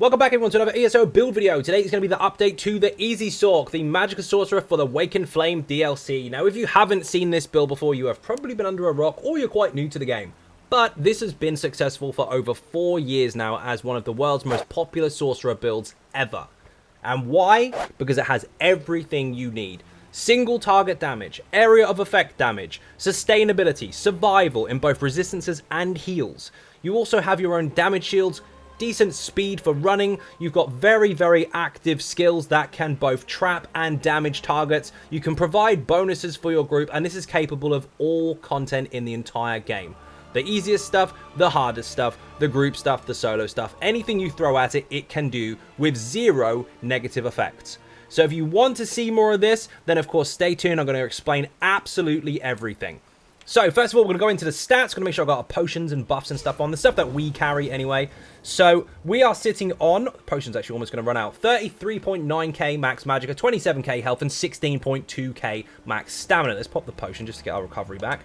Welcome back everyone to another ESO build video. Today is going to be the update to the Easy Sorc, the Magicka Sorcerer for the Waken Flame DLC. Now if you haven't seen this build before, you have probably been under a rock or you're quite new to the game. But this has been successful for over 4 years now as one of the world's most popular sorcerer builds ever. And why? Because it has everything you need. Single target damage, area of effect damage, sustainability, survival in both resistances and heals. You also have your own damage shields, decent speed for running. You've got very active skills that can both trap and damage targets. You can provide bonuses for your group, and this is capable of all content in the entire game. The easiest stuff, the hardest stuff, the group stuff, the solo stuff, anything you throw at it, it can do with 0 negative effects. So if you want to see more of this, then of course stay tuned. I'm going to explain absolutely everything. So first of all, we're going to go into the stats. Going to make sure I've got our potions and buffs and stuff on. The stuff that we carry anyway. So we are sitting on, potions actually almost going to run out, 33.9k max magicka, 27k health, and 16.2k max stamina. Let's pop the potion just to get our recovery back.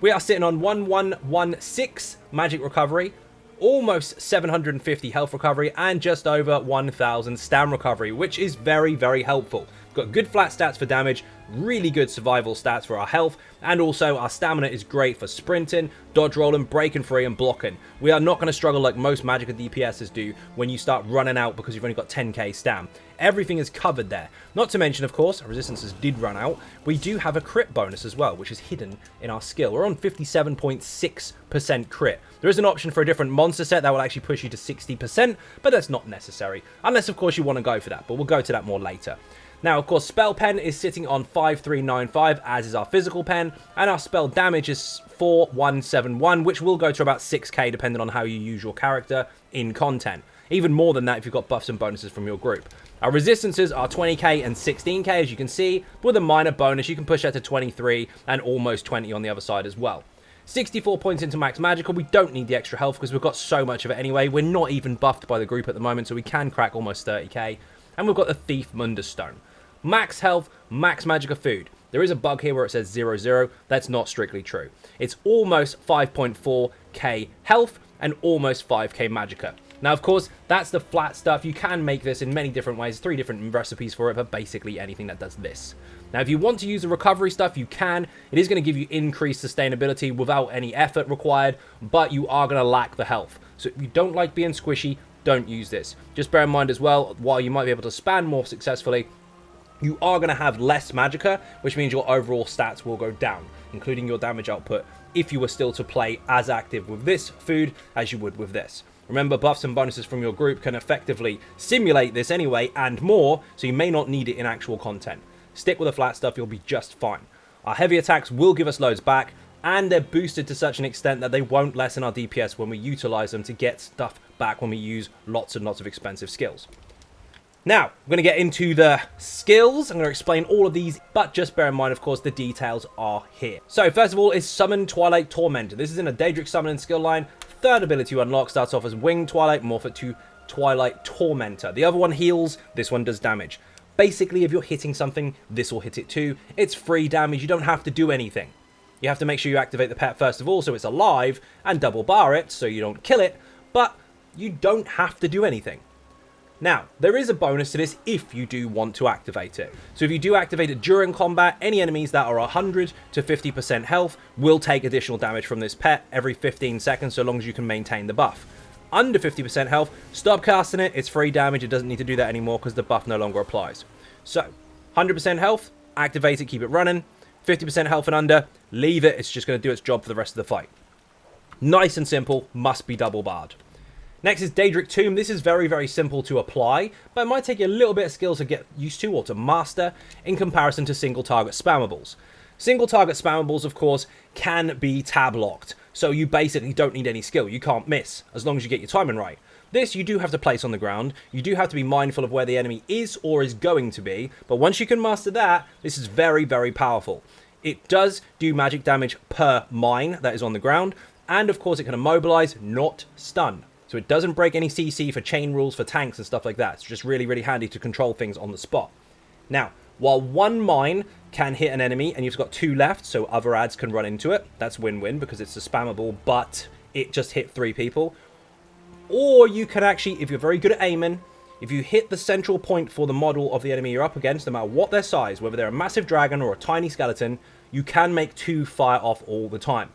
We are sitting on 1116 magic recovery, almost 750 health recovery, and just over 1000 stam recovery, which is very helpful. Got good flat stats for damage, really good survival stats for our health, and also our stamina is great for sprinting, dodge rolling, breaking free, and blocking. We are not going to struggle like most Magicka DPSs do when you start running out because you've only got 10k stam. Everything is covered there. Not to mention, of course, our resistances did run out. We do have a crit bonus as well, which is hidden in our skill. We're on 57.6% crit. There is an option for a different monster set that will actually push you to 60%, but that's not necessary. Unless, of course, you want to go for that, but we'll go to that more later. Now, of course, spell pen is sitting on 5395, as is our physical pen, and our spell damage is 4171, which will go to about 6k depending on how you use your character in content. Even more than that if you've got buffs and bonuses from your group. Our resistances are 20k and 16k, as you can see. With a minor bonus, you can push that to 23 and almost 20 on the other side as well. 64 points into max magicka. We don't need the extra health because we've got so much of it anyway. We're not even buffed by the group at the moment, so we can crack almost 30k. And we've got the Thief Mundus Stone. Max health, max magicka food. There is a bug here where it says 0. That's not strictly true. It's almost 5.4k health and almost 5k magicka. Now, of course, that's the flat stuff. You can make this in many different ways. 3 different recipes for it, but basically anything that does this. Now, if you want to use the recovery stuff, you can. It is going to give you increased sustainability without any effort required, but you are going to lack the health. So if you don't like being squishy, don't use this. Just bear in mind as well, while you might be able to span more successfully, you are going to have less magicka, which means your overall stats will go down, including your damage output, if you were still to play as active with this food as you would with this. Remember, buffs and bonuses from your group can effectively simulate this anyway and more, so you may not need it in actual content. Stick with the flat stuff, you'll be just fine. Our heavy attacks will give us loads back, and they're boosted to such an extent that they won't lessen our DPS when we utilize them to get stuff back when we use lots and lots of expensive skills. Now, we're going to get into the skills. I'm going to explain all of these, but just bear in mind, of course, the details are here. So, first of all is Summon Twilight Tormentor. This is in a Daedric summoning skill line. Third ability you unlock starts off as Winged Twilight, morph it to Twilight Tormentor. The other one heals, this one does damage. Basically, if you're hitting something, this will hit it too. It's free damage, you don't have to do anything. You have to make sure you activate the pet first of all so it's alive, and double bar it so you don't kill it, but you don't have to do anything. Now, there is a bonus to this if you do want to activate it. So if you do activate it during combat, any enemies that are 100 to 50% health will take additional damage from this pet every 15 seconds, so long as you can maintain the buff. Under 50% health, stop casting it, it's free damage, it doesn't need to do that anymore because the buff no longer applies. So, 100% health, activate it, keep it running. 50% health and under, leave it, it's just going to do its job for the rest of the fight. Nice and simple, must be double barred. Next is Daedric Tomb. This is very simple to apply, but it might take you a little bit of skill to get used to or to master in comparison to single target spammables. Single target spammables, of course, can be tab locked, so you basically don't need any skill. You can't miss, as long as you get your timing right. This you do have to place on the ground. You do have to be mindful of where the enemy is or is going to be, but once you can master that, this is very powerful. It does do magic damage per mine that is on the ground, and of course it can immobilize, not stun. So it doesn't break any CC for chain rules for tanks and stuff like that. It's just really handy to control things on the spot. Now, while one mine can hit an enemy and you've got 2 left, so other ads can run into it, that's win-win because it's a spammable, but it just hit 3 people. Or you can actually, if you're very good at aiming, if you hit the central point for the model of the enemy you're up against, no matter what their size, whether they're a massive dragon or a tiny skeleton, you can make 2 fire off all the time.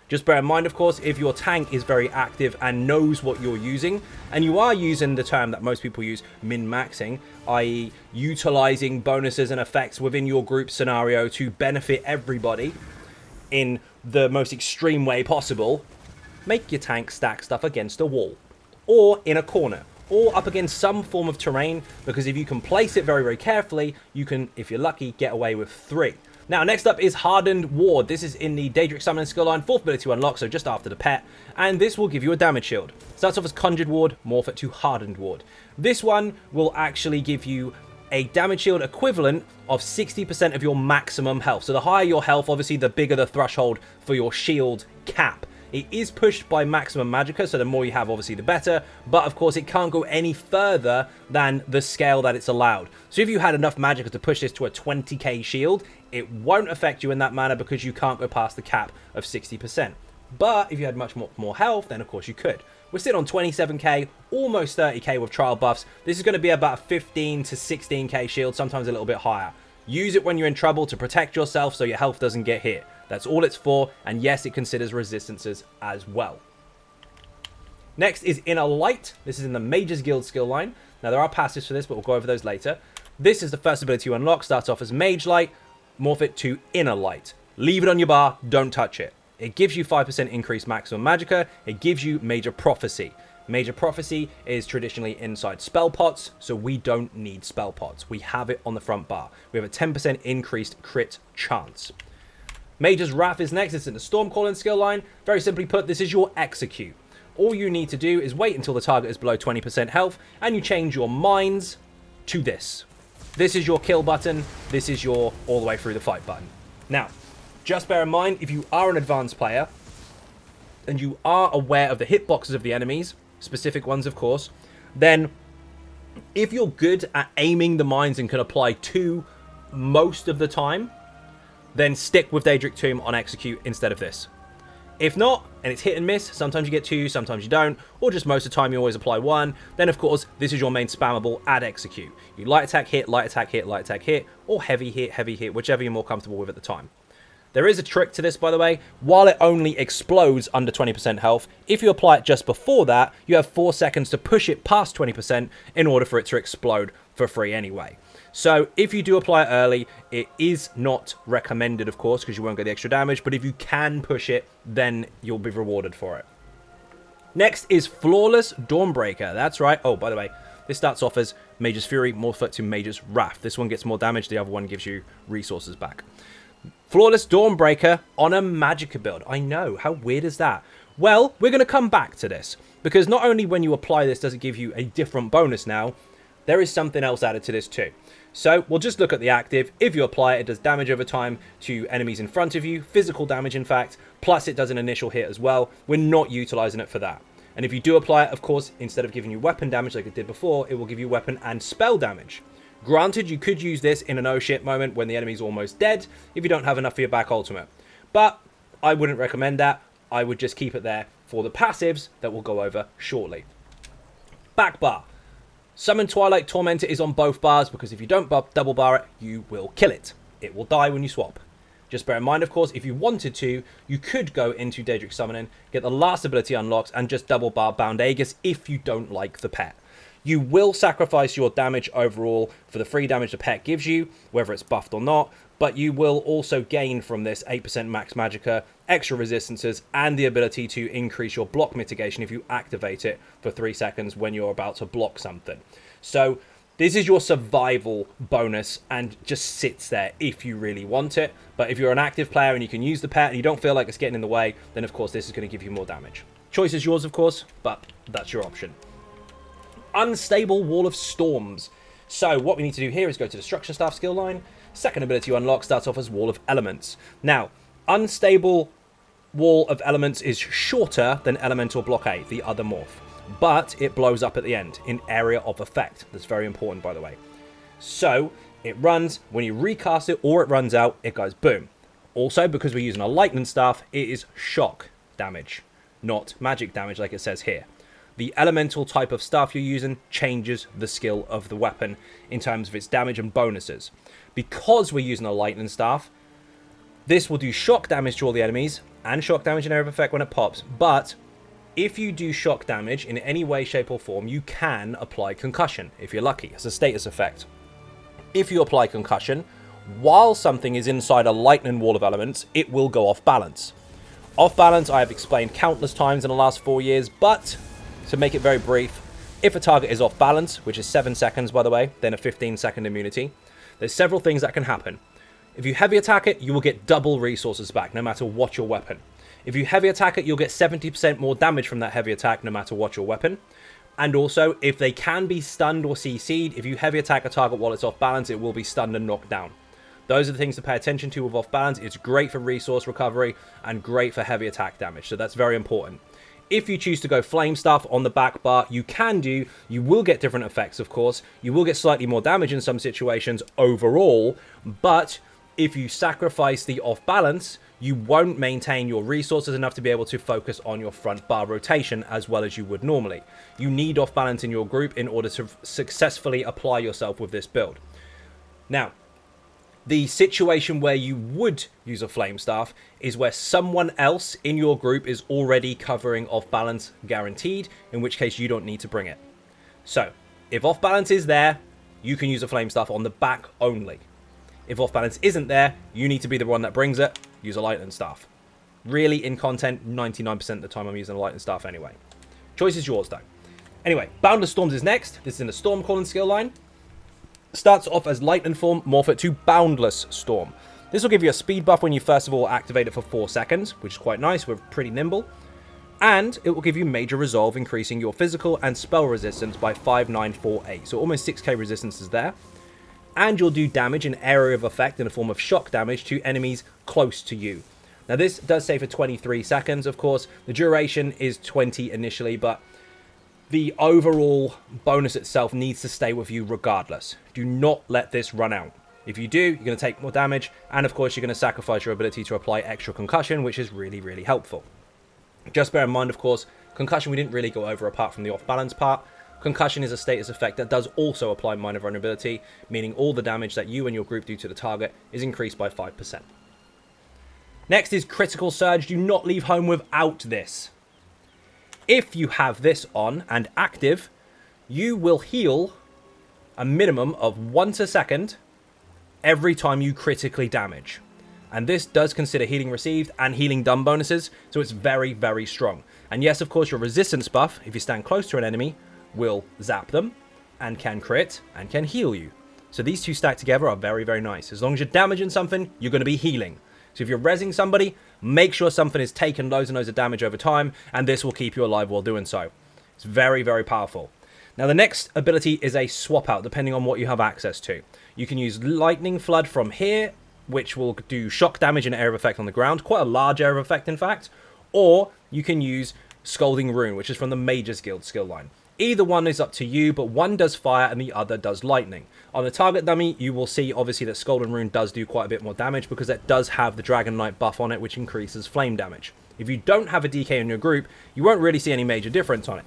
Just bear in mind, of course, if your tank is very active and knows what you're using, and you are using the term that most people use, min-maxing, i.e. utilizing bonuses and effects within your group scenario to benefit everybody in the most extreme way possible, make your tank stack stuff against a wall, or in a corner, or up against some form of terrain, because if you can place it very, very carefully, you can, if you're lucky, get away with 3. Now, next up is Hardened Ward. This is in the Daedric Summoning skill line, 4th ability to unlock, so just after the pet, and this will give you a damage shield. Starts off as Conjured Ward, morph it to Hardened Ward. This one will actually give you a damage shield equivalent of 60% of your maximum health. So the higher your health, obviously, the bigger the threshold for your shield cap. It is pushed by maximum magicka, so the more you have, obviously, the better. But, of course, it can't go any further than the scale that it's allowed. So if you had enough magicka to push this to a 20k shield, it won't affect you in that manner because you can't go past the cap of 60%. But if you had much more health, then, of course, you could. We're sitting on 27k, almost 30k with trial buffs. This is going to be about a 15 to 16k shield, sometimes a little bit higher. Use it when you're in trouble to protect yourself so your health doesn't get hit. That's all it's for, and yes, it considers resistances as well. Next is Inner Light. This is in the Mage's Guild skill line. Now, there are passives for this, but we'll go over those later. This is the first ability you unlock. Starts off as Mage Light. Morph it to Inner Light. Leave it on your bar. Don't touch it. It gives you 5% increased maximum magicka. It gives you Major Prophecy. Major Prophecy is traditionally inside spell pots, so we don't need spell pots. We have it on the front bar. We have a 10% increased crit chance. Mage's Wrath is next. It's in the Stormcalling skill line. Very simply put, this is your execute. All you need to do is wait until the target is below 20% health, and you change your mines to this. This is your kill button. This is your all the way through the fight button. Now, just bear in mind, if you are an advanced player, and you are aware of the hitboxes of the enemies, specific ones of course, then if you're good at aiming the mines and can apply 2 most of the time, then stick with Daedric Tomb on execute instead of this. If not, and it's hit and miss, sometimes you get 2, sometimes you don't, or just most of the time you always apply 1, then of course this is your main spammable, add execute. You light attack hit, light attack hit, light attack hit, or heavy hit, whichever you're more comfortable with at the time. There is a trick to this, by the way. While it only explodes under 20% health, if you apply it just before that, you have 4 seconds to push it past 20% in order for it to explode for free anyway. So if you do apply it early, it is not recommended, of course, because you won't get the extra damage. But if you can push it, then you'll be rewarded for it. Next is Flawless Dawnbreaker. That's right. Oh, by the way, this starts off as Mage's Fury, morph it to Mage's Wrath. This one gets more damage. The other one gives you resources back. Flawless Dawnbreaker on a Magicka build. I know. How weird is that? Well, we're going to come back to this. Because not only when you apply this does it give you a different bonus now, there is something else added to this too. So we'll just look at the active. If you apply it, it does damage over time to enemies in front of you. Physical damage, in fact. Plus, it does an initial hit as well. We're not utilizing it for that. And if you do apply it, of course, instead of giving you weapon damage like it did before, it will give you weapon and spell damage. Granted, you could use this in an oh shit moment when the enemy's almost dead if you don't have enough for your back ultimate. But I wouldn't recommend that. I would just keep it there for the passives that we'll go over shortly. Back bar. Summon Twilight Tormentor is on both bars because if you don't double bar it, you will kill it. It will die when you swap. Just bear in mind, of course, if you wanted to, you could go into Daedric Summoning, get the last ability unlocked, and just double bar Bound Aegis if you don't like the pet. You will sacrifice your damage overall for the free damage the pet gives you, whether it's buffed or not, but you will also gain from this 8% max magicka, extra resistances, and the ability to increase your block mitigation if you activate it for 3 seconds when you're about to block something. So this is your survival bonus and just sits there if you really want it. But if you're an active player and you can use the pet and you don't feel like it's getting in the way, then of course this is going to give you more damage. Choice is yours, of course, but that's your option. Unstable Wall of Storms. So what we need to do here is go to the Structure Staff skill line. Second ability you unlock starts off as Wall of Elements. Now, Unstable Wall of Elements is shorter than Elemental Blockade, the other morph. But it blows up at the end in Area of Effect. That's very important, by the way. So it runs, when you recast it or it runs out, it goes boom. Also, because we're using a Lightning Staff, it is shock damage, not magic damage like it says here. the elemental type of stuff you're using changes the skill of the weapon in terms of its damage and bonuses. Because we're using a lightning staff, this will do shock damage to all the enemies and shock damage in area of effect when it pops, but if you do shock damage in any way, shape or form, you can apply concussion if you're lucky as a status effect. If you apply concussion while something is inside a lightning wall of elements, it will go off balance. Off balance I have explained countless times in the last 4 years, but to make it very brief, if a target is off balance, which is 7 seconds by the way, then a 15-second immunity, there's several things that can happen. If you heavy attack it, you will get double resources back, no matter what your weapon. If you heavy attack it, you'll get 70% more damage from that heavy attack, no matter what your weapon. And also, if they can be stunned or CC'd, if you heavy attack a target while it's off balance, it will be stunned and knocked down. Those are the things to pay attention to with off balance. It's great for resource recovery and great for heavy attack damage, so that's very important. If you choose to go flame stuff on the back bar, you can do. You will get different effects, of course. You will get slightly more damage in some situations overall, but if you sacrifice the off balance, you won't maintain your resources enough to be able to focus on your front bar rotation as well as you would normally. You need off balance in your group in order to successfully apply yourself with this build. Now, the situation where you would use a flame staff is where someone else in your group is already covering off balance guaranteed, in which case you don't need to bring it. So, if off balance is there, you can use a flame staff on the back only. If off balance isn't there, you need to be the one that brings it. Use a lightning staff. Really, in content, 99% of the time I'm using a lightning staff anyway. Choice is yours, though. Anyway, Boundless Storms is next. This is in the Storm Calling skill line. Starts off as Lightning form, morph it to Boundless Storm. This will give you a speed buff when you first of all activate it for 4 seconds, which is quite nice. We're pretty nimble. And it will give you Major Resolve, increasing your physical and spell resistance by 5, 9, 4, 8. So almost 6k resistance is there. And you'll do damage in area of effect in the form of shock damage to enemies close to you. Now this does say for 23 seconds, of course. The duration is 20 initially, but the overall bonus itself needs to stay with you regardless. Do not let this run out. If you do, you're going to take more damage, and of course you're going to sacrifice your ability to apply extra concussion, which is really, really helpful. Just bear in mind, of course, concussion we didn't really go over apart from the off-balance part. Concussion is a status effect that does also apply minor vulnerability, meaning all the damage that you and your group do to the target is increased by 5%. Next is Critical Surge. Do not leave home without this. If you have this on and active, you will heal a minimum of once a second every time you critically damage. And this does consider healing received and healing done bonuses, so it's very, very strong. And yes, of course, your resistance buff, if you stand close to an enemy, will zap them and can crit and can heal you. So these two stacked together are very, very nice. As long as you're damaging something, you're going to be healing. So if you're rezzing somebody, make sure something is taking loads and loads of damage over time, and this will keep you alive while doing so. It's very, very powerful. Now the next ability is a swap out, depending on what you have access to. You can use Lightning Flood from here, which will do shock damage and area of effect on the ground, quite a large area of effect in fact, or you can use Scalding Rune, which is from the Mages Guild skill line. Either one is up to you, but one does fire and the other does lightning. On the target dummy, you will see obviously that Scalding Rune does do quite a bit more damage because it does have the Dragon Knight buff on it, which increases flame damage. If you don't have a DK in your group, you won't really see any major difference on it.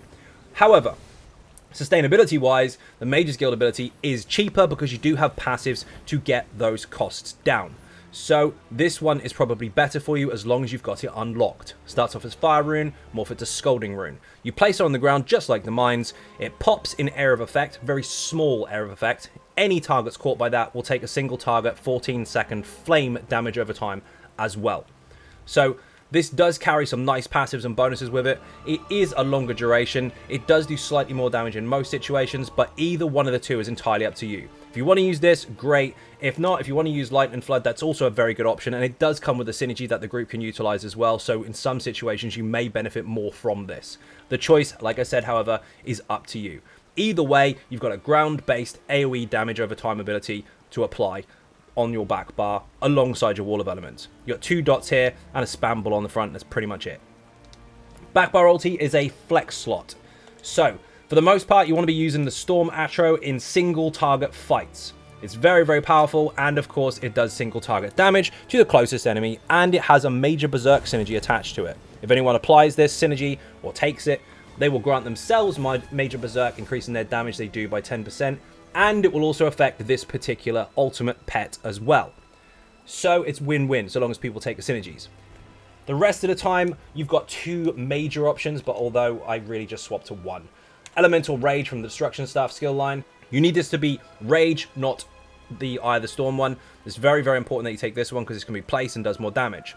However, sustainability wise, the Mages Guild ability is cheaper because you do have passives to get those costs down. So this one is probably better for you as long as you've got it unlocked. Starts off as Fire Rune, morph it to Scalding Rune. You place it on the ground just like the mines. It pops in area of effect, very small area of effect. Any targets caught by that will take a single target 14-second flame damage over time as well. So this does carry some nice passives and bonuses with it. It is a longer duration. It does do slightly more damage in most situations, but either one of the two is entirely up to you. If you want to use this, great. If not, if you want to use Lightning Flood, that's also a very good option, and it does come with a synergy that the group can utilize as well, so in some situations you may benefit more from this. The choice, like I said, however, is up to you. Either way, you've got a ground-based AoE damage over time ability to apply on your back bar alongside your wall of elements. You've got 2 dots here and a spamable on the front. That's pretty much it. Back bar ulti is a flex slot. So, for the most part, you want to be using the Storm Atro in single target fights. It's very, very powerful, and of course, it does single target damage to the closest enemy, and it has a major Berserk synergy attached to it. If anyone applies this synergy or takes it, They will grant themselves Major Berserk, increasing their damage they do by 10%, and it will also affect this particular ultimate pet as well. So it's win-win, so long as people take the synergies. The rest of the time, you've got 2 major options, but although I really just swapped to 1. Elemental Rage from the Destruction Staff skill line. You need this to be Rage, not the Eye of the Storm one. It's very, very important that you take this one because it's going to be placed and does more damage.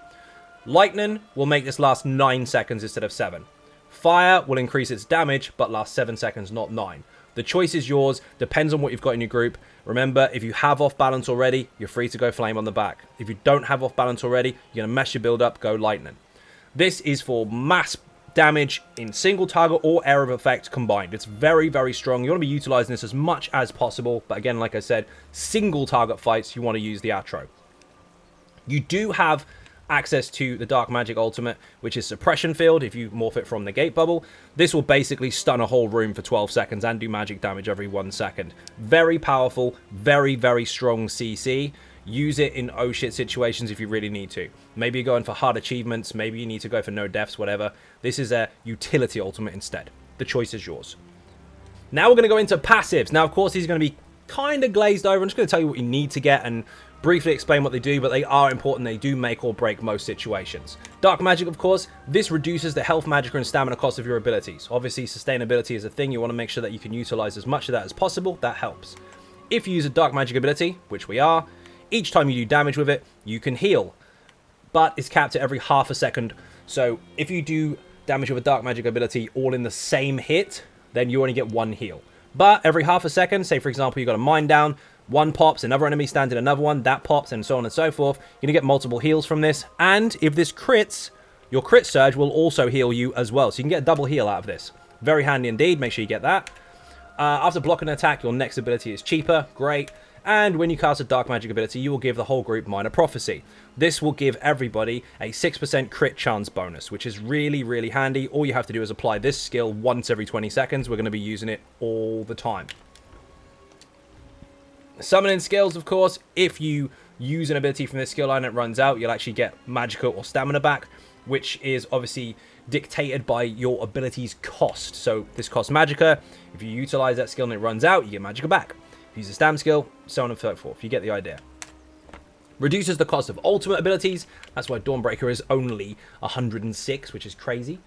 Lightning will make this last 9 seconds instead of 7. Fire will increase its damage, but last 7 seconds, not 9. The choice is yours, depends on what you've got in your group. Remember, if you have off balance already, you're free to go Flame on the back. If you don't have off balance already, you're going to mess your build up, go Lightning. This is for mass damage in single target or area of effect combined. It's very, very strong. You want to be utilizing this as much as possible, but again, like I said, single target fights, you want to use the Atro. You do have access to the Dark Magic Ultimate, which is Suppression Field if you morph it from the Gate Bubble. This will basically stun a whole room for 12 seconds and do magic damage every 1 second. Very powerful, very, very strong CC. Use it in oh shit situations if you really need to. Maybe you're going for hard achievements, maybe you need to go for no deaths, whatever. This is a utility ultimate instead. The choice is yours. Now we're going to go into passives. Now, of course, these are going to be kind of glazed over. I'm just going to tell you what you need to get and briefly explain what they do, but they are important. They do make or break most situations. Dark Magic, of course, this reduces the health, magic, and stamina cost of your abilities. Obviously, sustainability is a thing. You want to make sure that you can utilize as much of that as possible. That helps. If you use a Dark Magic ability, which we are, each time you do damage with it, you can heal. But it's capped at every half a second. So if you do damage with a Dark Magic ability all in the same hit, then you only get 1 heal. But every half a second, say for example you got a mine down, 1 pops, another enemy stands in another one, that pops, and so on and so forth. You're going to get multiple heals from this. And if this crits, your crit surge will also heal you as well. So you can get a double heal out of this. Very handy indeed. Make sure you get that. After blocking an attack, your next ability is cheaper. Great. And when you cast a Dark Magic ability, you will give the whole group Minor Prophecy. This will give everybody a 6% crit chance bonus, which is really, really handy. All you have to do is apply this skill once every 20 seconds. We're going to be using it all the time. Summoning skills, of course, if you use an ability from this skill line and it runs out, you'll actually get Magicka or Stamina back, which is obviously dictated by your ability's cost. So this costs Magicka. If you utilize that skill and it runs out, you get Magicka back. If you use a Stam skill, so on and so forth. You get the idea. Reduces the cost of ultimate abilities. That's why Dawnbreaker is only 106, which is crazy.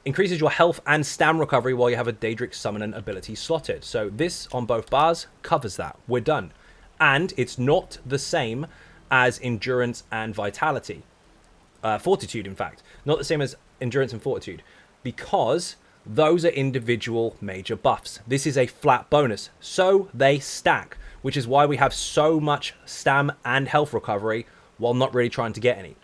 Increases your health and stam recovery while you have a Daedric Summoning ability slotted. So this on both bars covers that. We're done. And it's not the same as Endurance and Vitality. Fortitude, in fact. Not the same as Endurance and Fortitude. Because those are individual major buffs. This is a flat bonus. So they stack. Which is why we have so much stam and health recovery while not really trying to get any.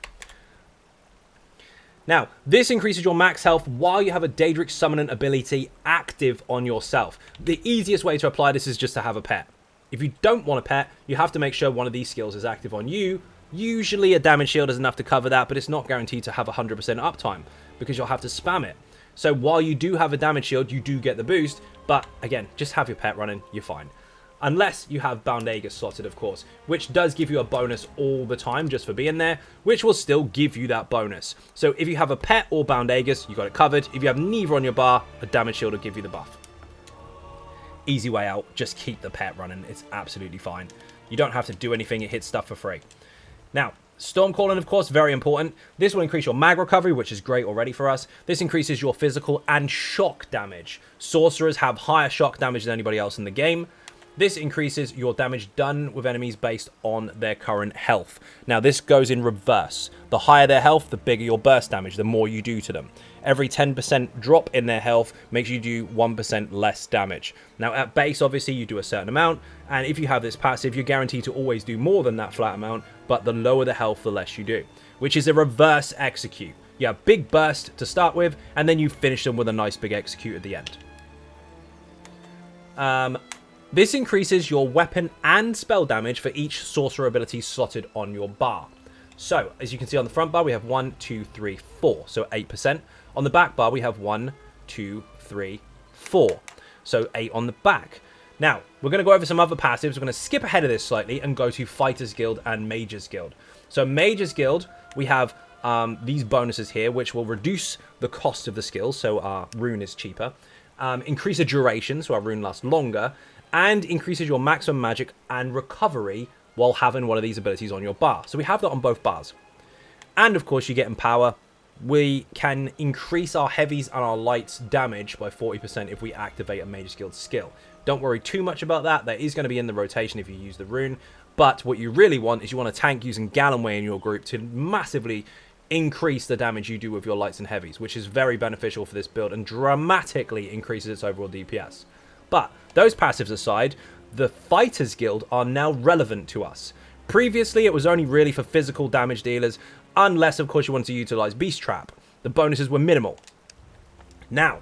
Now, this increases your max health while you have a Daedric Summoning ability active on yourself. The easiest way to apply this is just to have a pet. If you don't want a pet, you have to make sure one of these skills is active on you. Usually a damage shield is enough to cover that, but it's not guaranteed to have 100% uptime because you'll have to spam it. So while you do have a damage shield, you do get the boost, but again, just have your pet running, you're fine. Unless you have Bound Aegis slotted, of course, which does give you a bonus all the time just for being there, which will still give you that bonus. So if you have a pet or Bound Aegis, you got it covered. If you have neither on your bar, a damage shield will give you the buff. Easy way out, just keep the pet running. It's absolutely fine. You don't have to do anything, it hits stuff for free. Now, Stormcalling, of course, very important. This will increase your mag recovery, which is great already for us. This increases your physical and shock damage. Sorcerers have higher shock damage than anybody else in the game. This increases your damage done with enemies based on their current health. Now, this goes in reverse. The higher their health, the bigger your burst damage, the more you do to them. Every 10% drop in their health makes you do 1% less damage. Now, at base, obviously, you do a certain amount. And if you have this passive, you're guaranteed to always do more than that flat amount. But the lower the health, the less you do. Which is a reverse execute. You have big burst to start with, and then you finish them with a nice big execute at the end. This increases your weapon and spell damage for each sorcerer ability slotted on your bar. So, as you can see on the front bar, we have 1, 2, 3, 4. So 8%. On the back bar, we have 1, 2, 3, 4. So 8 on the back. Now, we're going to go over some other passives. We're going to skip ahead of this slightly and go to Fighters Guild and Mages Guild. So Mages Guild, we have these bonuses here, which will reduce the cost of the skills, so our rune is cheaper, increase the duration, so our rune lasts longer, and increases your maximum magic and recovery while having one of these abilities on your bar. So we have that on both bars. And of course, you get Empower. We can increase our heavies and our lights damage by 40% if we activate a major skilled skill. Don't worry too much about that. That is going to be in the rotation if you use the rune. But what you really want is you want a tank using Gallonway in your group to massively increase the damage you do with your lights and heavies, which is very beneficial for this build and dramatically increases its overall DPS. But those passives aside, the Fighters Guild are now relevant to us. Previously, it was only really for physical damage dealers, unless, of course, you want to utilize Beast Trap. The bonuses were minimal. Now,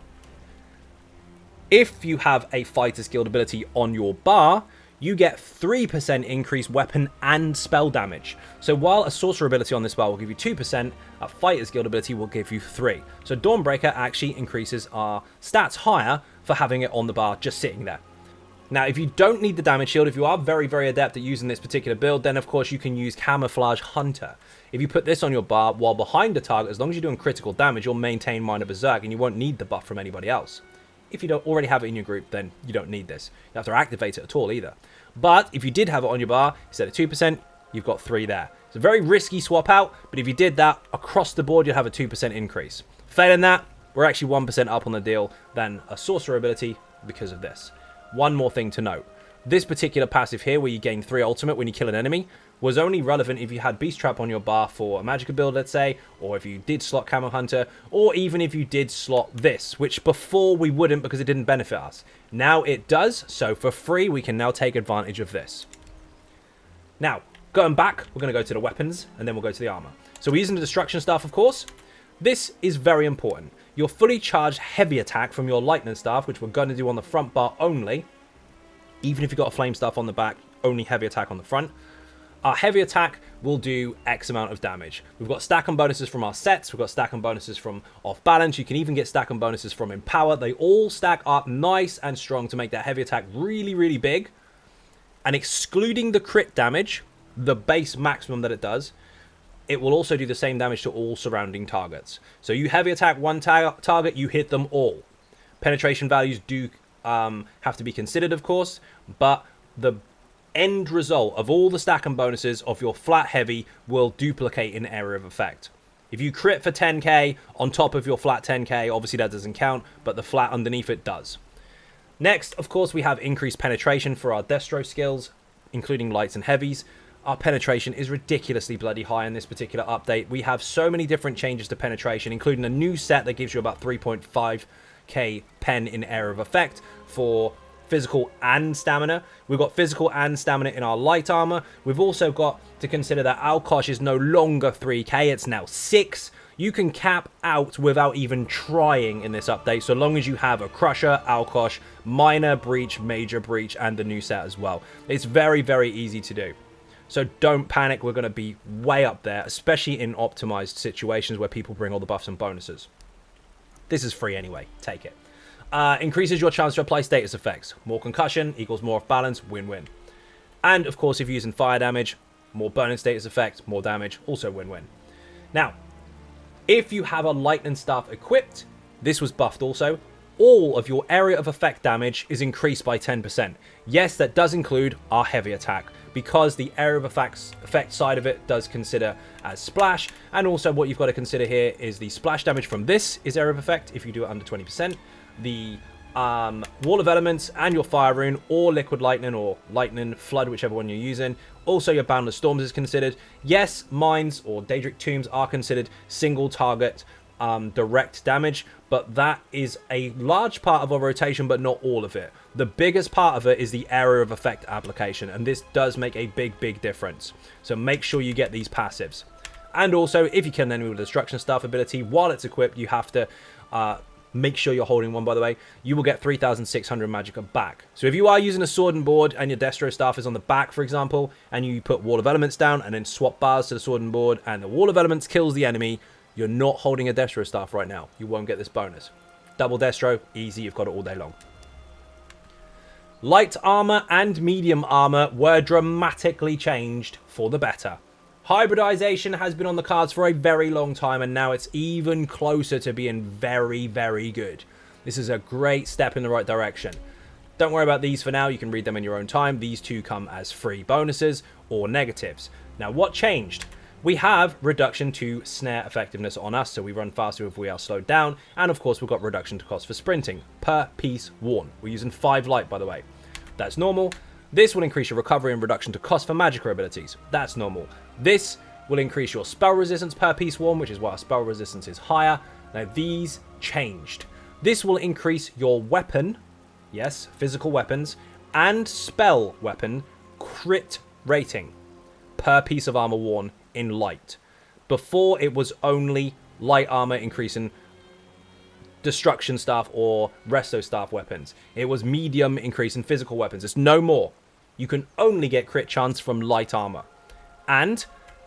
if you have a Fighters Guild ability on your bar, you get 3% increased weapon and spell damage. So while a Sorcerer ability on this bar will give you 2%, a Fighters Guild ability will give you 3%. So Dawnbreaker actually increases our stats higher for having it on the bar just sitting there. Now, if you don't need the damage shield, if you are very, very adept at using this particular build, then of course you can use Camouflage Hunter. If you put this on your bar while behind the target, as long as you're doing critical damage, you'll maintain Minor Berserk and you won't need the buff from anybody else. If you don't already have it in your group, then you don't need this. You don't have to activate it at all either. But if you did have it on your bar, instead of 2%, you've got 3 there. It's a very risky swap out, but if you did that, across the board, you'll have a 2% increase. Failing that, we're actually 1% up on the deal than a Sorcerer ability because of this. One more thing to note. This particular passive here, where you gain 3 ultimate when you kill an enemy, was only relevant if you had Beast Trap on your bar for a Magicka build, let's say, or if you did slot Camo Hunter, or even if you did slot this, which before we wouldn't because it didn't benefit us. Now it does, so for free, we can now take advantage of this. Now, going back, we're going to go to the weapons, and then we'll go to the armor. So we're using the Destruction Staff, of course. This is very important. Your fully charged heavy attack from your Lightning Staff, which we're going to do on the front bar only, even if you've got a Flame Staff on the back, only heavy attack on the front. Our heavy attack will do X amount of damage. We've got stack and bonuses from our sets. We've got stack and bonuses from off balance. You can even get stack and bonuses from Empower. They all stack up nice and strong to make that heavy attack really, really big. And excluding the crit damage, the base maximum that it does, it will also do the same damage to all surrounding targets. So you heavy attack one target, you hit them all. Penetration values do have to be considered, of course, but the end result of all the stack and bonuses of your flat heavy will duplicate in area of effect. If you crit for 10k on top of your flat 10k, obviously that doesn't count, but the flat underneath it does. Next, of course, we have increased penetration for our Destro skills, including lights and heavies. Our penetration is ridiculously bloody high in this particular update. We have so many different changes to penetration, including a new set that gives you about 3.5k pen in area of effect for physical and stamina. We've got physical and stamina in our light armor. We've also got to consider that Alkosh is no longer 3k, it's now 6. You can cap out without even trying in this update, so long as you have a Crusher, Alkosh, Minor Breach, Major Breach, and the new set as well. It's very, very easy to do. So don't panic, we're going to be way up there, especially in optimized situations where people bring all the buffs and bonuses. This is free anyway, take it. Increases your chance to apply status effects. More concussion equals more off balance, win-win. And of course, if you're using fire damage, more burning status effect, more damage, also win-win. Now, if you have a lightning staff equipped, this was buffed also, all of your area of effect damage is increased by 10%. Yes, that does include our heavy attack, because the area of effect side of it does consider as splash, and also what you've got to consider here is the splash damage from this is area of effect if you do it under 20%. The Wall of Elements and your Fire Rune, or Liquid Lightning, or Lightning Flood, whichever one you're using. Also, your Boundless Storms is considered. Yes, Mines or Daedric Tombs are considered single target direct damage, but that is a large part of our rotation, but not all of it. The biggest part of it is the area of effect application, and this does make a big difference. So make sure you get these passives. And also, if you kill an enemy with a Destruction Staff ability while it's equipped, you have to make sure you're holding one, by the way. You will get 3,600 Magicka back. So if you are using a sword and board and your Destro Staff is on the back, for example, and you put Wall of Elements down and then swap bars to the sword and board, and the Wall of Elements kills the enemy, you're not holding a Destro Staff right now. You won't get this bonus. Double Destro, easy, you've got it all day long. Light armor and medium armor were dramatically changed for the better. Hybridization has been on the cards for a very long time, and now it's even closer to being very, very good. This is a great step in the right direction. Don't worry about these for now. You can read them in your own time. These two come as free bonuses or negatives. Now, what changed? We have reduction to snare effectiveness on us, so we run faster if we are slowed down. And of course, we've got reduction to cost for sprinting per piece worn. We're using 5 light, by the way. That's normal. This will increase your recovery and reduction to cost for Magicka abilities. That's normal. This will increase your spell resistance per piece worn, which is why our spell resistance is higher. Now, these changed. This will increase your weapon, yes, physical weapons, and spell weapon crit rating per piece of armor worn in light. Before, it was only light armor increasing destruction staff or resto staff weapons. It was medium increasing physical weapons. It's no more. You can only get crit chance from light armor. And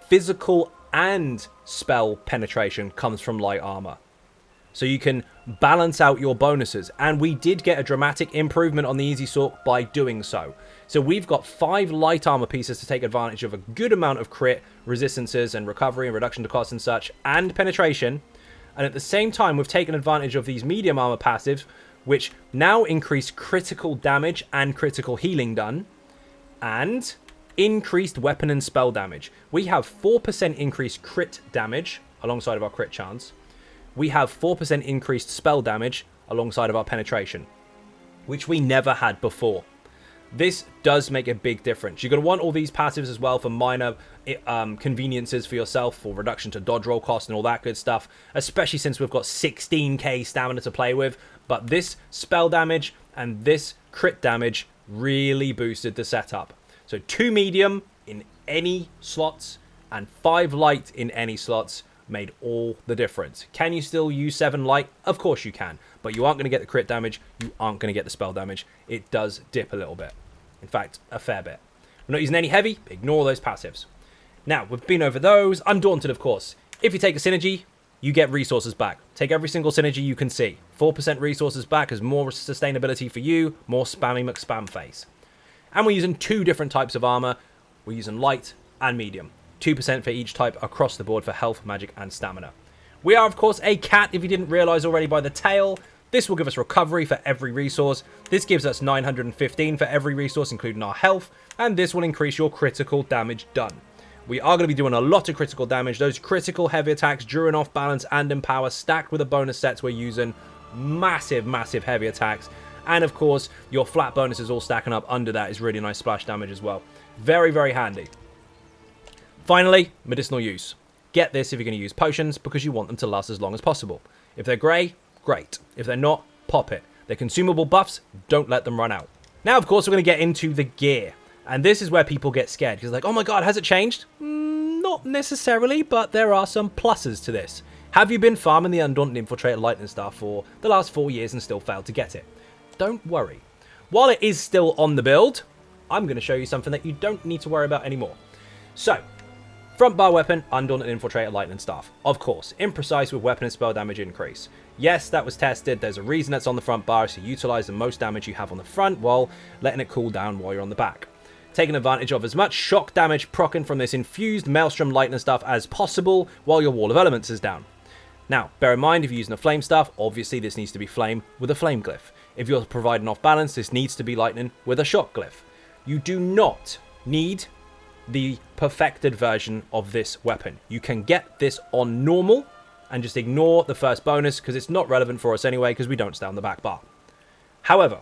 physical and spell penetration comes from light armor. So you can balance out your bonuses. And we did get a dramatic improvement on the Easy Sorc by doing so. So we've got 5 light armor pieces to take advantage of a good amount of crit, resistances, and recovery, and reduction to cost and such, and penetration. And at the same time, we've taken advantage of these medium armor passives, which now increase critical damage and critical healing done, and increased weapon and spell damage. We have 4% increased crit damage alongside of our crit chance. We have 4% increased spell damage alongside of our penetration, which we never had before. This does make a big difference. You're going to want all these passives as well for minor conveniences for yourself, for reduction to dodge roll cost and all that good stuff, especially since we've got 16k stamina to play with. But this spell damage and this crit damage really boosted the setup. So 2 medium in any slots and 5 light in any slots made all the difference. Can you still use 7 light? Of course you can, but you aren't going to get the crit damage. You aren't going to get the spell damage. It does dip a little bit. In fact, a fair bit. We're not using any heavy. Ignore those passives. Now, we've been over those. Undaunted, of course. If you take a synergy, you get resources back. Take every single synergy you can see. 4% resources back is more sustainability for you, more spammy McSpam face. And we're using 2 different types of armor. We're using light and medium. 2% for each type across the board for health, magic, and stamina. We are, of course, a cat, if you didn't realize already by the tail. This will give us recovery for every resource. This gives us 915 for every resource, including our health. And this will increase your critical damage done. We are going to be doing a lot of critical damage. Those critical heavy attacks, during off balance and empower, stacked with the bonus sets we're using. Massive, massive heavy attacks. And of course, your flat bonuses all stacking up under that is really nice splash damage as well. Very, very handy. Finally, medicinal use. Get this if you're going to use potions, because you want them to last as long as possible. If they're grey, great. If they're not, pop it. They're consumable buffs, don't let them run out. Now, of course, we're going to get into the gear. And this is where people get scared, because like, oh my god, has it changed? Not necessarily, but there are some pluses to this. Have you been farming the Undaunted Infiltrator Lightning Staff for the last 4 years and still failed to get it? Don't worry. While it is still on the build, I'm going to show you something that you don't need to worry about anymore. So, front bar weapon, Undaunted Infiltrator Lightning Staff. Of course, imprecise with weapon and spell damage increase. Yes, that was tested. There's a reason that's on the front bar, so utilize the most damage you have on the front while letting it cool down while you're on the back. Taking advantage of as much shock damage proccing from this infused Maelstrom Lightning Staff as possible while your Wall of Elements is down. Now, bear in mind, if you're using a Flame Staff, obviously this needs to be Flame with a Flame Glyph. If you're providing off balance, this needs to be Lightning with a Shock Glyph. You do not need the perfected version of this weapon. You can get this on normal and just ignore the first bonus because it's not relevant for us anyway because we don't stay on the back bar. However,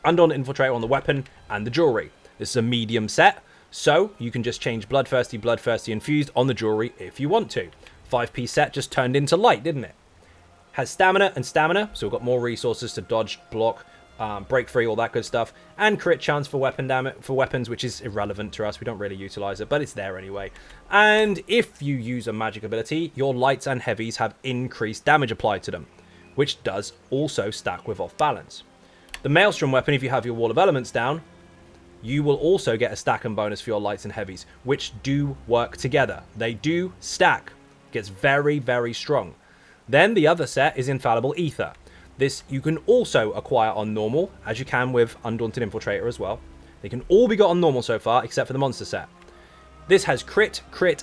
Undaunted Infiltrator on the weapon and the jewelry. This is a medium set, so you can just change Bloodthirsty, Bloodthirsty Infused on the jewelry if you want to. 5-piece set just turned into light, didn't it? Has stamina and stamina, so we've got more resources to dodge, block, break free, all that good stuff, and crit chance for weapon damage for weapons, which is irrelevant to us. We don't really utilize it, but it's there anyway. And if you use a magic ability, your lights and heavies have increased damage applied to them, which does also stack with off balance. The Maelstrom weapon, if you have your Wall of Elements down, you will also get a stack and bonus for your lights and heavies, which do work together. They do stack. Gets very, very strong. Then the other set is Infallible Ether. This you can also acquire on normal, as you can with Undaunted Infiltrator as well. They can all be got on normal so far, except for the monster set. This has crit,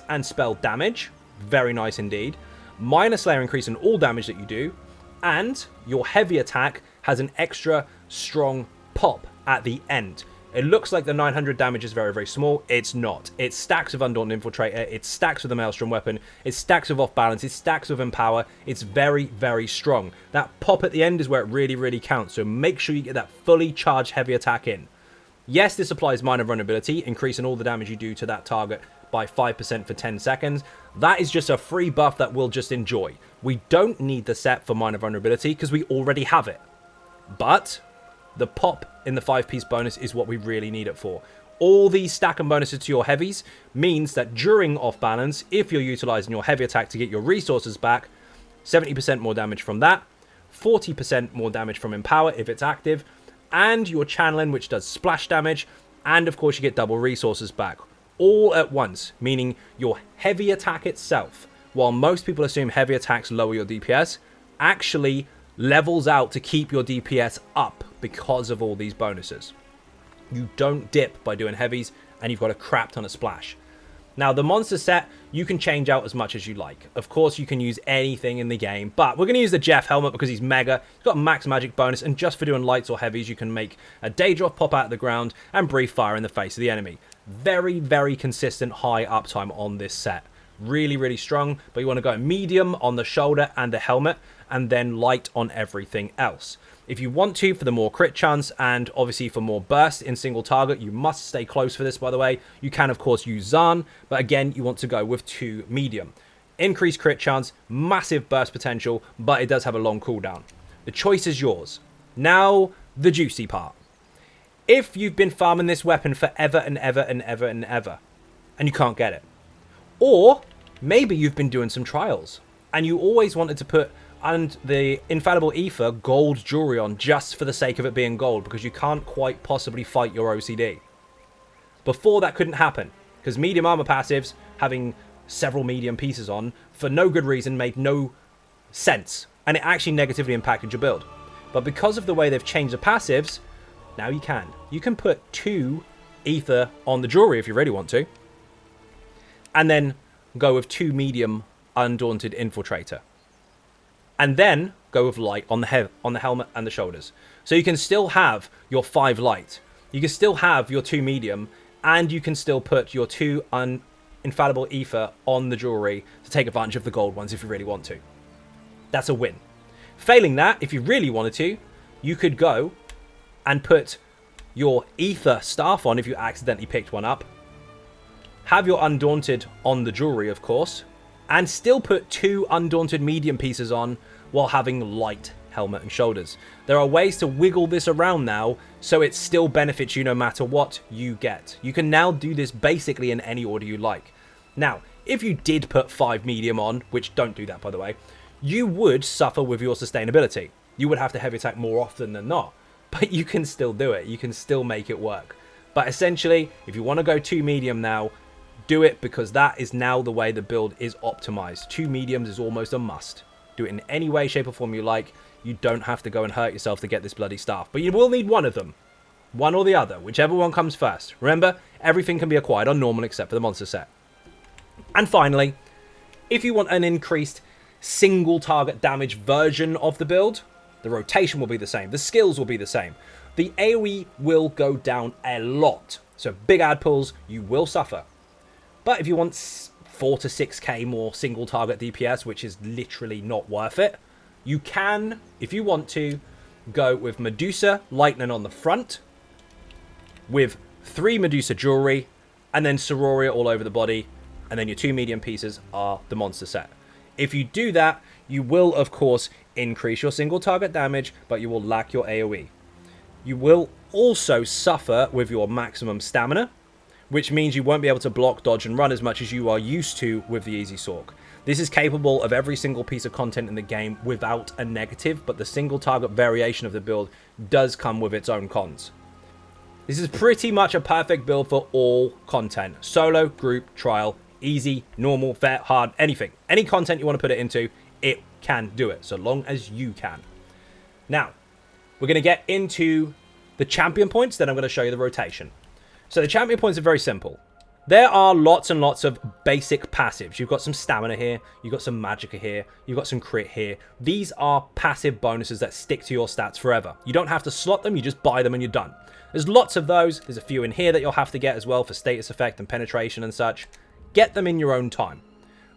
and spell damage. Very nice indeed. Minor Slayer increase in all damage that you do. And your heavy attack has an extra strong pop at the end. It looks like the 900 damage is very, very small. It's not. It's stacks of Undaunted Infiltrator. It's stacks with the Maelstrom weapon. It's stacks of Off Balance. It's stacks of Empower. It's very, very strong. That pop at the end is where it really, really counts. So make sure you get that fully charged heavy attack in. Yes, this applies minor vulnerability, increasing all the damage you do to that target by 5% for 10 seconds. That is just a free buff that we'll just enjoy. We don't need the set for minor vulnerability because we already have it. But the pop in the 5-piece bonus is what we really need it for. All these stack and bonuses to your heavies means that during off balance, if you're utilizing your heavy attack to get your resources back, 70% more damage from that, 40% more damage from Empower if it's active, and your channeling, which does splash damage, and of course you get double resources back. All at once, meaning your heavy attack itself, while most people assume heavy attacks lower your DPS, actually levels out to keep your DPS up because of all these bonuses. You don't dip by doing heavies, and you've got a crap ton of splash. Now, the monster set, you can change out as much as you like. Of course, you can use anything in the game, but we're going to use the Jeff helmet because he's mega. He's got a max magic bonus, and just for doing lights or heavies, you can make a Daedroth pop out of the ground and breathe fire in the face of the enemy. Very, very consistent high uptime on this set. Really, really strong, but you want to go medium on the shoulder and the helmet, and then light on everything else. If you want to, for the more crit chance, and obviously for more burst in single target, you must stay close for this, by the way. You can, of course, use Xan, but again, you want to go with 2 medium. Increased crit chance, massive burst potential, but it does have a long cooldown. The choice is yours. Now, the juicy part. If you've been farming this weapon forever and ever and ever and ever, and you can't get it, or maybe you've been doing some trials, and you always wanted to put and the Infallible Ether gold jewelry on just for the sake of it being gold, because you can't quite possibly fight your OCD. Before, that couldn't happen, because medium armor passives, having several medium pieces on, for no good reason, made no sense, and it actually negatively impacted your build. But because of the way they've changed the passives, now you can. You can put 2 Ether on the jewelry if you really want to, and then go with 2 medium Undaunted Infiltrator. And then go with light on the helmet and the shoulders. So you can still have your 5 light. You can still have your 2 medium. And you can still put your 2 Infallible Ether on the jewelry to take advantage of the gold ones if you really want to. That's a win. Failing that, if you really wanted to, you could go and put your Ether staff on if you accidentally picked one up. Have your Undaunted on the jewelry, of course. And still put 2 Undaunted medium pieces on while having light helmet and shoulders. There are ways to wiggle this around now so it still benefits you no matter what you get. You can now do this basically in any order you like. Now, if you did put 5 medium on, which don't do that by the way, you would suffer with your sustainability. You would have to heavy attack more often than not. But you can still do it. You can still make it work. But essentially, if you want to go 2 medium now, do it, because that is now the way the build is optimized. 2 mediums is almost a must. Do it in any way, shape, or form you like. You don't have to go and hurt yourself to get this bloody staff. But you will need one of them. One or the other, whichever one comes first. Remember, everything can be acquired on normal except for the monster set. And finally, if you want an increased single target damage version of the build, the rotation will be the same. The skills will be the same. The AoE will go down a lot. So big ad pulls, you will suffer. But if you want 4 to 6k more single target DPS, which is literally not worth it, you can, if you want to, go with Medusa Lightning on the front, with 3 Medusa jewelry, and then Sororia all over the body, and then your 2 medium pieces are the monster set. If you do that, you will, of course, increase your single target damage, but you will lack your AoE. You will also suffer with your maximum stamina, which means you won't be able to block, dodge, and run as much as you are used to with the Easy Sorc. This is capable of every single piece of content in the game without a negative, but the single target variation of the build does come with its own cons. This is pretty much a perfect build for all content. Solo, group, trial, easy, normal, fair, hard, anything. Any content you want to put it into, it can do it, so long as you can. Now, we're going to get into the champion points, then I'm going to show you the rotation. So the champion points are very simple. There are lots and lots of basic passives. You've got some stamina here, you've got some magicka here, you've got some crit here. These are passive bonuses that stick to your stats forever. You don't have to slot them, you just buy them and you're done. There's lots of those. There's a few in here that you'll have to get as well for status effect and penetration and such. Get them in your own time.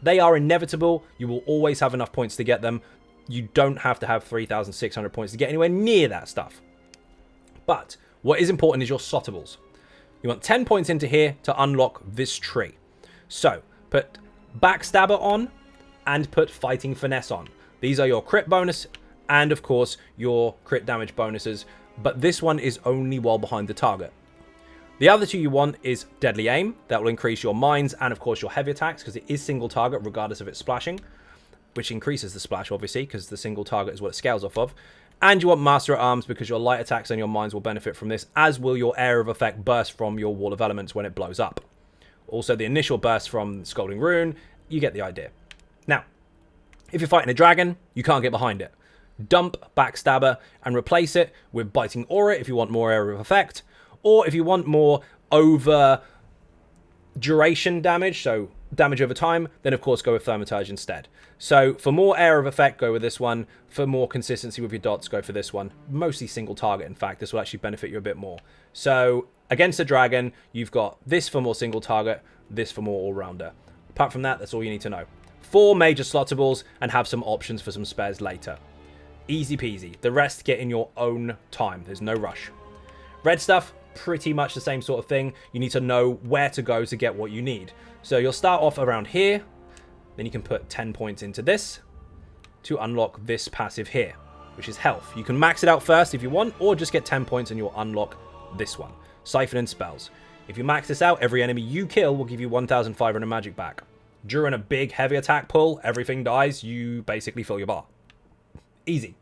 They are inevitable. You will always have enough points to get them. You don't have to have 3,600 points to get anywhere near that stuff. But what is important is your slottables. You want 10 points into here to unlock this tree. So, put Backstabber on and put Fighting Finesse on. These are your crit bonus and, of course, your crit damage bonuses. But this one is only while behind the target. The other two you want is Deadly Aim. That will increase your mines and, of course, your heavy attacks because it is single target regardless of its splashing, which increases the splash, obviously, because the single target is what it scales off of. And you want Master at Arms because your light attacks and your mines will benefit from this, as will your Area of Effect burst from your Wall of Elements when it blows up. Also, the initial burst from Scalding Rune, you get the idea. Now, if you're fighting a dragon, you can't get behind it. Dump Backstabber and replace it with Biting Aura if you want more Area of Effect, or if you want more over duration damage, so damage over time, then of course go with Thermaturge instead. So for more Area of Effect, go with this one. For more consistency with your dots, go for this one. Mostly single target, in fact. This will actually benefit you a bit more. So against a dragon, you've got this for more single target, this for more all-rounder. Apart from that, that's all you need to know. 4 major slottables and have some options for some spares later. Easy peasy. The rest get in your own time. There's no rush. Red stuff, pretty much the same sort of thing. You need to know where to go to get what you need. So you'll start off around here. Then you can put 10 points into this to unlock this passive here, which is health. You can max it out first if you want, or just get 10 points and you'll unlock this one. Siphon and Spells. If you max this out, every enemy you kill will give you 1,500 magic back. During a big heavy attack pull, everything dies, you basically fill your bar. Easy.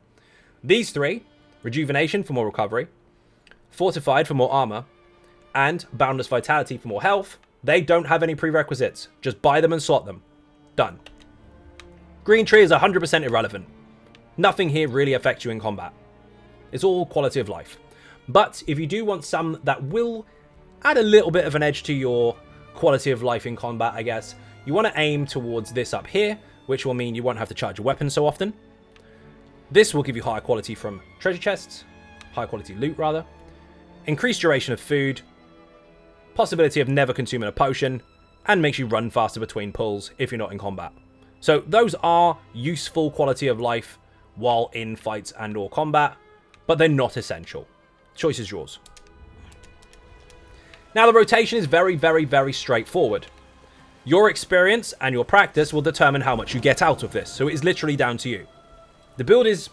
These 3, Rejuvenation for more recovery, Fortified for more armor, and Boundless Vitality for more health, they don't have any prerequisites. Just buy them and slot them. Done. Green tree is 100% irrelevant. Nothing here really affects you in combat. It's all quality of life. But if you do want some that will add a little bit of an edge to your quality of life in combat, I guess, you want to aim towards this up here, which will mean you won't have to charge your weapon so often. This will give you higher quality from treasure chests, higher quality loot rather, increased duration of food, possibility of never consuming a potion, and makes you run faster between pulls if you're not in combat. So those are useful quality of life while in fights and or combat, but they're not essential. Choice is yours. Now the rotation is very, very, very straightforward. Your experience and your practice will determine how much you get out of this, so it is literally down to you. The build is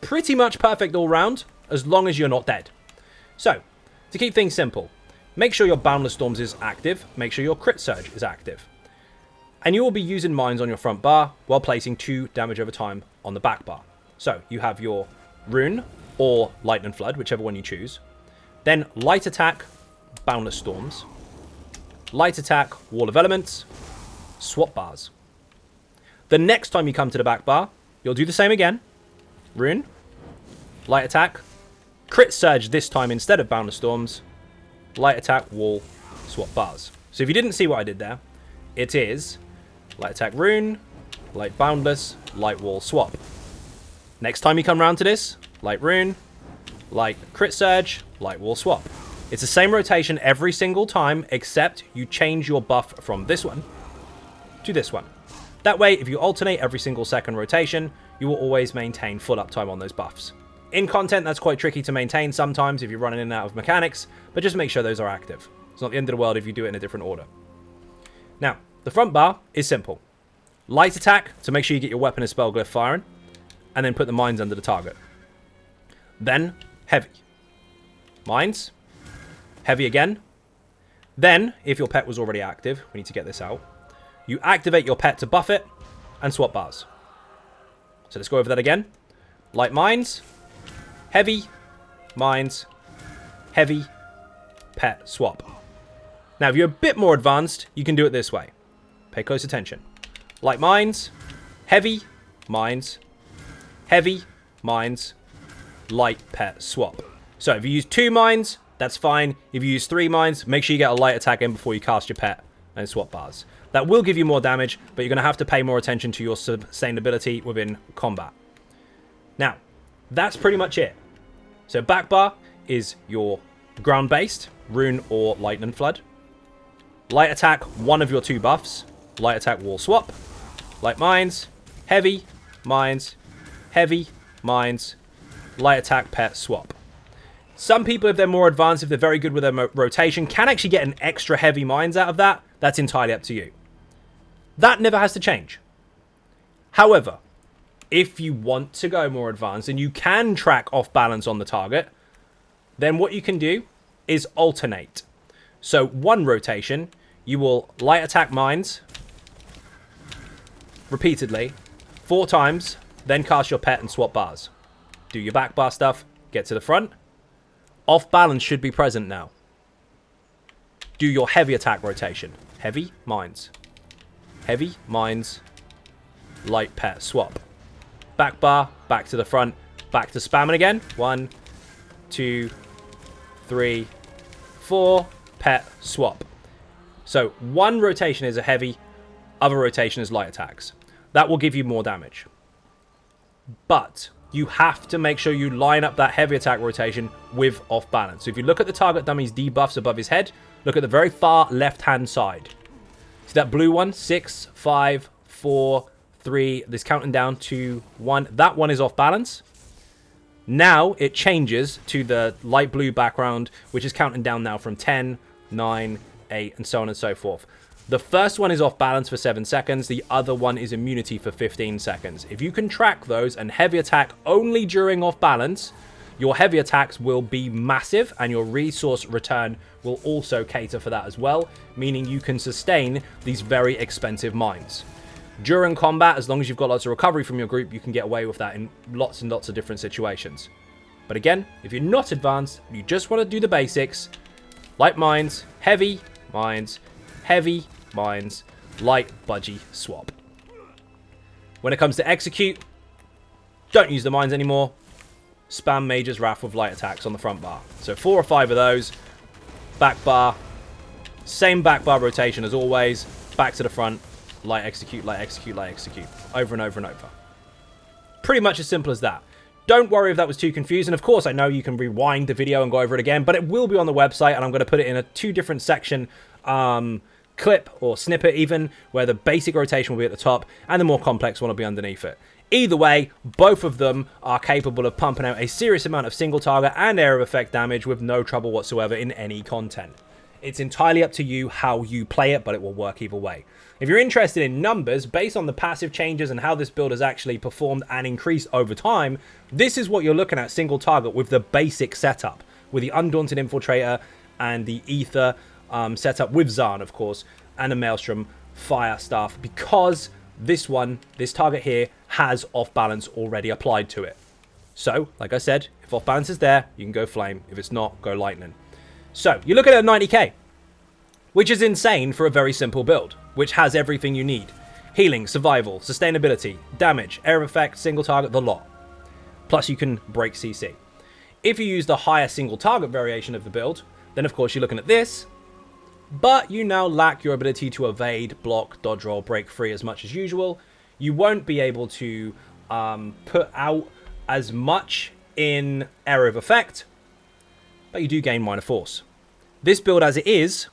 pretty much perfect all round, as long as you're not dead. So, to keep things simple, make sure your Boundless Storms is active, make sure your Crit Surge is active. And you will be using mines on your front bar while placing 2 damage over time on the back bar. So, you have your Rune or Lightning Flood, whichever one you choose. Then Light Attack, Boundless Storms. Light Attack, Wall of Elements. Swap bars. The next time you come to the back bar, you'll do the same again. Rune. Light Attack. Crit Surge this time instead of Boundless Storms. Light Attack, Wall, Swap bars. So if you didn't see what I did there, it is Light Attack Rune, Light Boundless, Light Wall, Swap. Next time you come around to this, Light Rune, Light Crit Surge, Light Wall, Swap. It's the same rotation every single time, except you change your buff from this one to this one. That way, if you alternate every single second rotation, you will always maintain full uptime on those buffs. In content, that's quite tricky to maintain sometimes if you're running in and out of mechanics, but just make sure those are active. It's not the end of the world if you do it in a different order. Now, the front bar is simple. Light attack to make sure you get your weapon and spell glyph firing, and then put the mines under the target. Then, heavy. Mines. Heavy again. Then, if your pet was already active, we need to get this out, you activate your pet to buff it, and swap bars. So let's go over that again. Light mines. Heavy, mines, heavy, pet, swap. Now, if you're a bit more advanced, you can do it this way. Pay close attention. Light mines, heavy, mines, heavy, mines, light, pet, swap. So if you use 2 mines, That's fine. If you use 3 mines, make sure you get a light attack in before you cast your pet and swap bars. That will give you more damage, but you're going to have to pay more attention to your sustainability within combat. Now, that's pretty much it. So back bar is your ground-based, rune or lightning flood. Light attack, one of your 2 buffs. Light attack wall swap. Light mines, heavy, mines, heavy, mines, light attack pet swap. Some people, if they're more advanced, if they're very good with their rotation, can actually get an extra heavy mines out of that. That's entirely up to you. That never has to change. However, if you want to go more advanced and you can track off balance on the target, then what you can do is alternate. So 1 rotation, you will light attack mines repeatedly 4 times, then cast your pet and swap bars. Do your back bar stuff, get to the front. Off balance should be present now. Do your heavy attack rotation. Heavy, mines. Heavy, mines. Light pet, swap. Back bar, back to the front, back to spamming again. 1, 2, 3, 4. Pet, swap. So 1 rotation is a heavy, other rotation is light attacks. That will give you more damage. But you have to make sure you line up that heavy attack rotation with off balance. So if you look at the target dummy's debuffs above his head, look at the very far left-hand side. See that blue one? 6, 5, 4, 3. This counting down to 1. That one is off balance. Now it changes to the light blue background, which is counting down now from 10, 9, 8, and so on and so forth. The first one is off balance for 7 seconds. The other one is immunity for 15 seconds. If you can track those and heavy attack only during off balance, your heavy attacks will be massive and your resource return will also cater for that as well, meaning you can sustain these very expensive mines. During combat, as long as you've got lots of recovery from your group, you can get away with that in lots and lots of different situations. But again, if you're not advanced, you just want to do the basics, light mines, heavy mines, heavy mines, light budgie swap. When it comes to execute, don't use the mines anymore. Spam Mage's Wrath with light attacks on the front bar. So 4 or 5 of those. Back bar. Same back bar rotation as always. Back to the front. Light execute, light execute, light execute. Over and over and over. Pretty much as simple as that. Don't worry if that was too confusing. Of course, I know you can rewind the video and go over it again, but it will be on the website, and I'm going to put it in a 2 different section clip or snippet even, where the basic rotation will be at the top and the more complex one will be underneath it. Either way, both of them are capable of pumping out a serious amount of single target and area of effect damage with no trouble whatsoever in any content. It's entirely up to you how you play it, but it will work either way. If you're interested in numbers, based on the passive changes and how this build has actually performed and increased over time, this is what you're looking at single target with the basic setup, with the Undaunted Infiltrator and the Ether setup with Zahn, of course, and the Maelstrom fire staff, because this target here has off balance already applied to it. So, like I said, if off balance is there, you can go flame. If it's not, go lightning. So, you're looking at 90k, which is insane for a very simple build, which has everything you need. Healing, survival, sustainability, damage, area of effect, single target, the lot. Plus you can break CC. If you use the higher single target variation of the build, then of course you're looking at this, but you now lack your ability to evade, block, dodge roll, break free as much as usual. You won't be able to put out as much in area of effect, but you do gain minor force. This build as it is,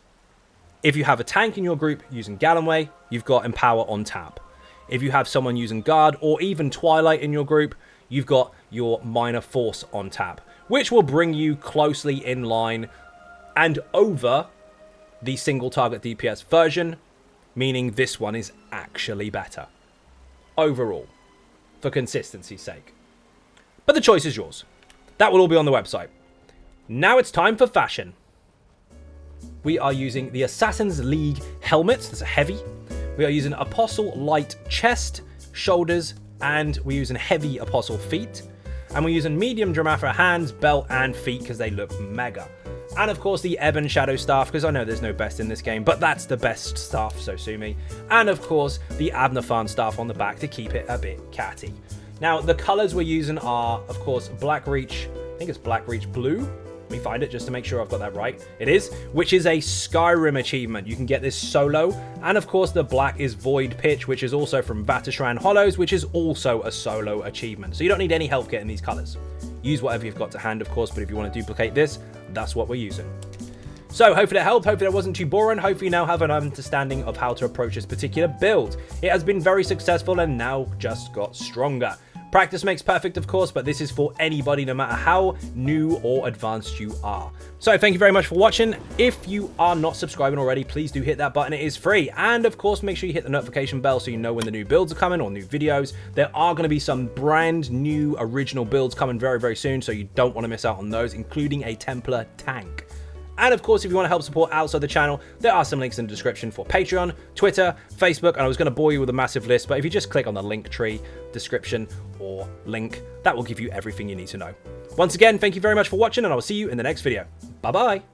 if you have a tank in your group using Galloway, you've got Empower on tap. If you have someone using Guard or even Twilight in your group, you've got your minor force on tap, which will bring you closely in line and over the single target DPS version, meaning this one is actually better overall, for consistency's sake. But the choice is yours. That will all be on the website. Now it's time for fashion. We are using the Assassin's League helmets. That's a heavy. We are using Apostle Light chest, shoulders, and we're using heavy Apostle feet. And we're using medium Dramathra hands, belt, and feet because they look mega. And of course the Ebon Shadow Staff, because I know there's no best in this game, but that's the best staff, so sue me. And of course the Abnathan staff on the back to keep it a bit catty. Now the colours we're using are, of course, Black Reach, I think it's Black Reach Blue, Let me find it just to make sure I've got that right. It is, which is a Skyrim achievement. You can get this solo. And of course, the black is Void Pitch, which is also from Vatashran Hollows, which is also a solo achievement. So you don't need any help getting these colors. Use whatever you've got to hand, of course, but if you want to duplicate this, that's what we're using. So hopefully that helped, hopefully that wasn't too boring, hopefully you now have an understanding of how to approach this particular build. It has been very successful and now just got stronger. Practice makes perfect, of course, but this is for anybody, no matter how new or advanced you are. So thank you very much for watching. If you are not subscribing already, please do hit that button. It is free. And of course, make sure you hit the notification bell so you know when the new builds are coming or new videos. There are going to be some brand new original builds coming very, very soon, so you don't want to miss out on those, including a Templar tank. And of course, if you want to help support outside the channel, there are some links in the description for Patreon, Twitter, Facebook, and I was going to bore you with a massive list, but if you just click on the link tree, description, or link, that will give you everything you need to know. Once again, thank you very much for watching, and I will see you in the next video. Bye-bye!